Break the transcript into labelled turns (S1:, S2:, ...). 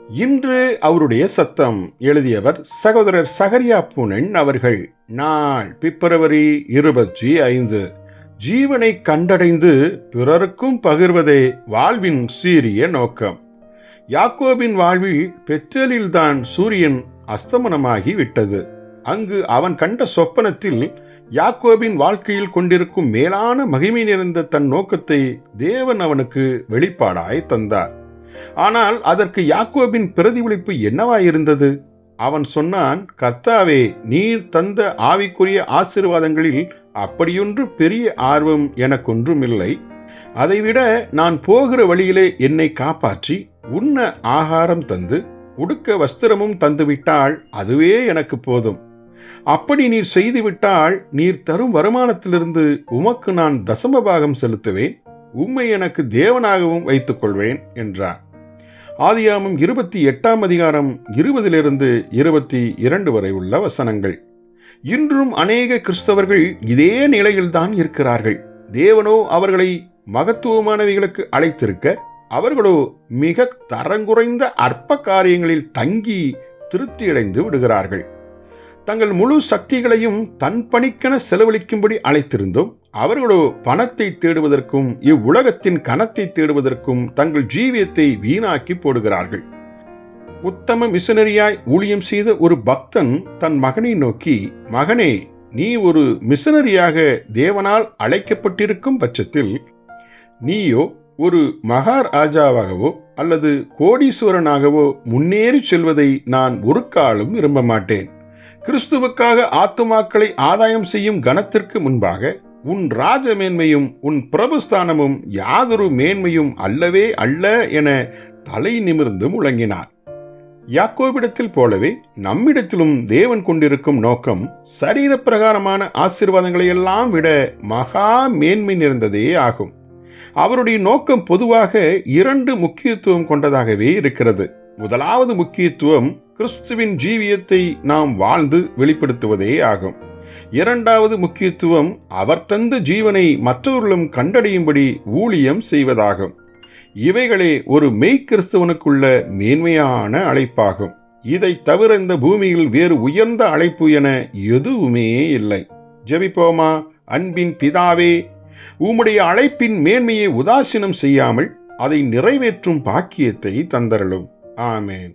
S1: இன்று அவருடைய சத்தம். எழுதியவர் சகோதரர் சகரியா பூனன் அவர்கள். நாள் பிப்ரவரி 25. ஜீவனை கண்டடைந்து பிறருக்கும் பகிர்வதே வாழ்வின் சீரிய நோக்கம். யாக்கோபின் வாழ்வில் பெத்தேலில்தான் சூரியன் அஸ்தமனமாகி விட்டது. அங்கு அவன் கண்ட சொப்பனத்தில் யாக்கோபின் வாழ்க்கையில் கொண்டிருக்கும் மேலான மகிமை நிறைந்த தன் நோக்கத்தை தேவன் அவனுக்கு வெளிப்பாடாய் தந்தார். ஆனால் அதற்கு யாக்கோபின் பிரதிபலிப்பு என்னவாயிருந்தது? அவன் சொன்னான், கர்த்தாவே, நீர் தந்த ஆவிக்குரிய ஆசீர்வாதங்களில் அப்படியொன்று பெரிய ஆர்வம் எனக்கொன்றுமில்லை. அதைவிட நான் போகிற வழியிலே என்னை காப்பாற்றி உண்ண ஆகாரம் தந்து உடுக்க வஸ்திரமும் தந்துவிட்டால் அதுவே எனக்கு போதும். அப்படி நீர் செய்துவிட்டால் நீர் தரும் வருமானத்திலிருந்து உமக்கு நான் தசமபாகம் செலுத்துவேன். உம்மை எனக்கு தேவனாகவும் வைத்துக் கொள்வேன் என்றார். ஆதியாகமம் 28 அதிகாரம் 20-22 வரை உள்ள வசனங்கள். இன்றும் அநேக கிறிஸ்தவர்கள் இதே நிலையில்தான் இருக்கிறார்கள். தேவனோ அவர்களை மகத்துவமானவைகளுக்கு அழைத்திருக்க, அவர்களோ மிக தரங்குறைந்த அற்ப காரியங்களில் தங்கி திருப்தியடைந்து விடுகிறார்கள். தங்கள் முழு சக்திகளையும் தன் பணிக்கென செலவழிக்கும்படி அழைத்திருந்தோம். அவர்களோ பணத்தை தேடுவதற்கும் இவ்வுலகத்தின் கனத்தை தேடுவதற்கும் தங்கள் ஜீவியத்தை வீணாக்கி போடுகிறார்கள். உத்தம மிஷனரியாய் ஊழியம் செய்த ஒரு பக்தன் தன் மகனை நோக்கி, மகனே, நீ ஒரு மிஷனரியாக தேவனால் அழைக்கப்பட்டிருக்கும் பட்சத்தில் நீயோ ஒரு மகாராஜாவாகவோ அல்லது கோடீஸ்வரனாகவோ முன்னேறி செல்வதை நான் ஒரு காலம் விரும்ப மாட்டேன். கிறிஸ்துவுக்காக ஆத்துமாக்களை ஆதாயம் செய்யும் கனத்திற்கு முன்பாக உன் ராஜ மேன்மையும் உன் பிரபுஸ்தானமும் யாதொரு மேன்மையும் அல்லவே அல்ல என தலை நிமிர்ந்து முழங்கினார். யாக்கோபிடத்தில் போலவே நம்மிடத்திலும் தேவன் கொண்டிருக்கும் நோக்கம் சரீர பிரகாரமான ஆசீர்வாதங்களை எல்லாம் விட மகா மேன்மை நிறைந்ததே ஆகும். அவருடைய நோக்கம் பொதுவாக 2 முக்கியத்துவம் கொண்டதாகவே இருக்கிறது. முதலாவது முக்கியத்துவம் கிறிஸ்துவின் ஜீவியத்தை நாம் வாழ்ந்து வெளிப்படுத்துவதே ஆகும். இரண்டாவது முக்கியத்துவம் அவர் தந்த ஜீவனை மற்றவர்களும் கண்டடையும்படி ஊழியம் செய்வதாகும். இவைகளே ஒரு மெய்க்கிறிஸ்தவனுக்குள்ள மேன்மையான அழைப்பாகும். இதை தவிர இந்த பூமியில் வேறு உயர்ந்த அழைப்பு என எதுவுமே இல்லை. ஜெபிப்போமா. அன்பின் பிதாவே, உம்முடைய அழைப்பின் மேன்மையை உதாசீனம் செய்யாமல் அதை நிறைவேற்றும் பாக்கியத்தை தந்தருளும். ஆமென்.